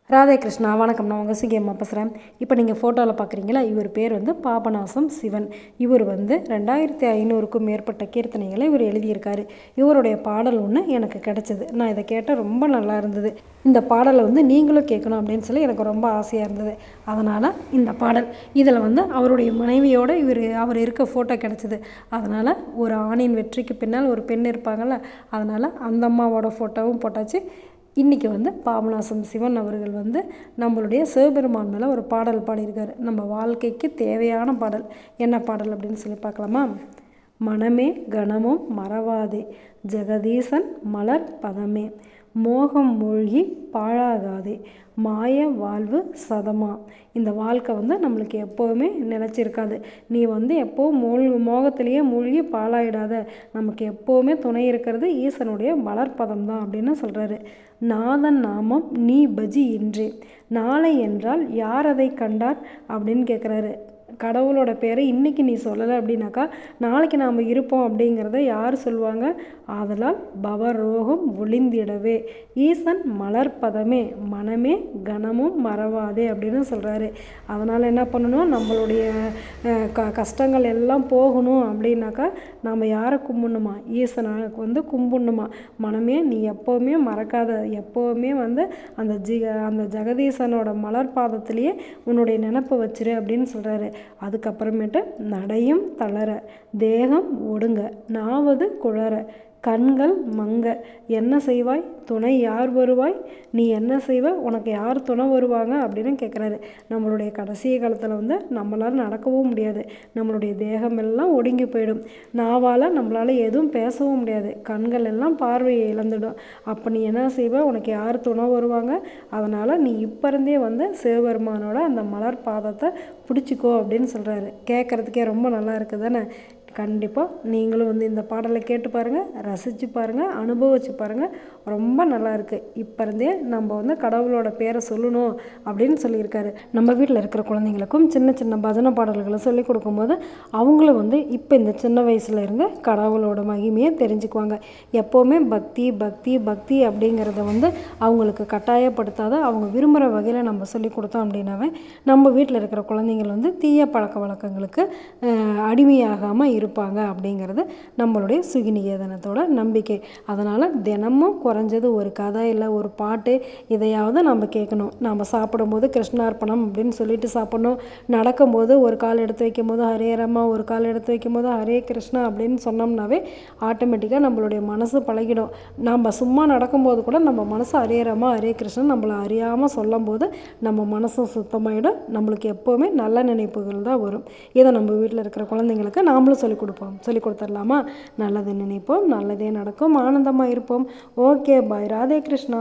ராதே கிருஷ்ணா, வணக்கம். நான் உங்கள் சிகியம்மா பேசுகிறேன். இப்போ நீங்கள் ஃபோட்டோவில் பார்க்குறீங்களா, இவர் பேர் பாபநாசம் சிவன். இவர் 2500க்கும் மேற்பட்ட கீர்த்தனைகளை இவர் எழுதியிருக்காரு. இவருடைய பாடல் ஒன்று எனக்கு கிடச்சிது. நான் இதை கேட்டால் ரொம்ப நல்லா இருந்தது. இந்த பாடலை நீங்களும் கேட்கணும் அப்படின்னு சொல்லி எனக்கு ரொம்ப ஆசையாக இருந்தது. அதனால் இந்த பாடல் இதில் அவருடைய மனைவியோடு அவர் இருக்க ஃபோட்டோ கிடச்சிது. அதனால் ஒரு ஆணின் வெற்றிக்கு பின்னால் ஒரு பெண் இருப்பாங்கள்ல, அதனால் அந்த அம்மாவோட ஃபோட்டோவும் போட்டாச்சு. இன்றைக்கி பாபநாசம் சிவன் அவர்கள் நம்மளுடைய சிவபெருமான் மேலே ஒரு பாடல் பாடியிருக்காரு. நம்ம வாழ்க்கைக்கு தேவையான பாடல். என்ன பாடல் அப்படின்னு சொல்லி பார்க்கலாமா? மனமே கணமும் மறவாதே, ஜெகதீசன் மலர் பதமே, மோகம் மூழ்கி பாழாகாதே, மாய வாழ்வு சதமா. இந்த வாழ்க்கை நம்மளுக்கு எப்போவுமே நினச்சிருக்காது. நீ எப்போவும் மோகத்திலேயே மூழ்கி பாழாயிடாத. நமக்கு எப்போவுமே துணை இருக்கிறது ஈசனுடைய மலர்பதம் தான் அப்படின்னு சொல்கிறாரு. நாதன் நாமம் நீ பஜி என்றே, நாளை என்றால் யார் அதை கண்டார் அப்படின்னு கேட்குறாரு. கடவுளோட பேரை இன்றைக்கி நீ சொல்லலை அப்படின்னாக்கா நாளைக்கு நாம் இருப்போம் அப்படிங்கிறத யார் சொல்லுவாங்க? ஆதலால் பவரோகம் ஒளிந்திடவே, ஈசன் மலர்பதமே, மனமே கணமும் மறவாதே அப்படின்னு சொல்கிறாரு. அதனால் என்ன பண்ணணும்? நம்மளுடைய கஷ்டங்கள் எல்லாம் போகணும் அப்படின்னாக்கா நாம் யாரை கும்பிடணுமா? ஈசனை கும்பிடணுமா? மனமே நீ எப்போவுமே மறக்காத, எப்போவுமே அந்த ஜெகதீசனோட மலர்பாதத்திலேயே உன்னுடைய நினப்பை வச்சிரு அப்படின்னு சொல்கிறாரு. அதுக்கப்புறமேட்டு நடையும் தளர, தேகம் ஒடுங்க, நாவது குளற, கண்கள் மங்க, என்ன செய்வாய் துணை யார் வருவாய், நீ என்ன செய்வ உனக்கு யார் துணை வருவாங்க அப்படின்னு கேட்குறாரு. நம்மளுடைய கடைசி காலத்தில் நம்மளால் நடக்கவும் முடியாது. நம்மளுடைய தேகம் எல்லாம் ஒடுங்கி போயிடும். நாவால் நம்மளால் எதுவும் பேசவும் முடியாது. கண்கள் எல்லாம் பார்வையை இழந்துடும். அப்போ நீ என்ன செய்வ, உனக்கு யார் துணை வருவாங்க? அதனால் நீ இப்போ இருந்தே சிவபெருமானோட அந்த மலர் பாதத்தை பிடிச்சிக்கோ அப்படின்னு சொல்கிறாரு. கேட்குறதுக்கே ரொம்ப நல்லா இருக்குது தானே? கண்டிப்பாக நீங்களும் இந்த பாடலை கேட்டு பாருங்கள், ரசித்து பாருங்கள், அனுபவித்து பாருங்கள். ரொம்ப நல்லா இருக்குது. இப்போ இருந்தே நம்ம கடவுளோட பேரை சொல்லணும் அப்படின்னு சொல்லியிருக்காரு. நம்ம வீட்டில் இருக்கிற குழந்தைங்களுக்கும் சின்ன சின்ன பஜனை பாடல்களை சொல்லிக் கொடுக்கும்போது அவங்களும் இப்போ இந்த சின்ன வயசில் இருந்து கடவுளோட மகிமையை தெரிஞ்சுக்குவாங்க. எப்போவுமே பக்தி பக்தி பக்தி அப்படிங்கிறத அவங்களுக்கு கட்டாயப்படுத்தாத, அவங்க விரும்புகிற வகையில் நம்ம சொல்லிக் கொடுத்தோம் அப்படின்னாவே நம்ம வீட்டில் இருக்கிற குழந்தைங்கள் தீய பழக்க வழக்கங்களுக்கு அடிமையாகாமல் இருப்பாங்க அப்படிங்கிறது நம்மளுடைய சுகிநிகேதனத்தோட நம்பிக்கை. அதனால் தினமும் குறைஞ்சது ஒரு கதை இல்லை ஒரு பாட்டு இதையாவது நம்ம கேட்கணும். நம்ம சாப்பிடும்போது கிருஷ்ணார்ப்பணம் அப்படின்னு சொல்லிட்டு சாப்பிடணும். நடக்கும்போது ஒரு கால் எடுத்து வைக்கும் போது ஹரே ராமா, ஒரு கால் எடுத்து வைக்கும் போது ஹரே கிருஷ்ணா அப்படின்னு சொன்னோம்னாவே ஆட்டோமேட்டிக்காக நம்மளுடைய மனசு பழகிடும். நம்ம சும்மா நடக்கும்போது கூட நம்ம மனசு ஹரே ராமா ஹரே கிருஷ்ணன் நம்மளை அறியாமல் சொல்லும் போது நம்ம மனசும் சுத்தமாயிடும். நம்மளுக்கு எப்போவுமே நல்ல நினைப்புகள் தான் வரும். இதை நம்ம வீட்டில் இருக்கிற குழந்தைங்களுக்கு நாமளும் சொல்லிக் கொடுத்துடலாமா? நல்லது நினைப்போம், நல்லதே நடக்கும், ஆனந்தமாக இருப்போம். ஓகே, பாய். ராதே கிருஷ்ணா.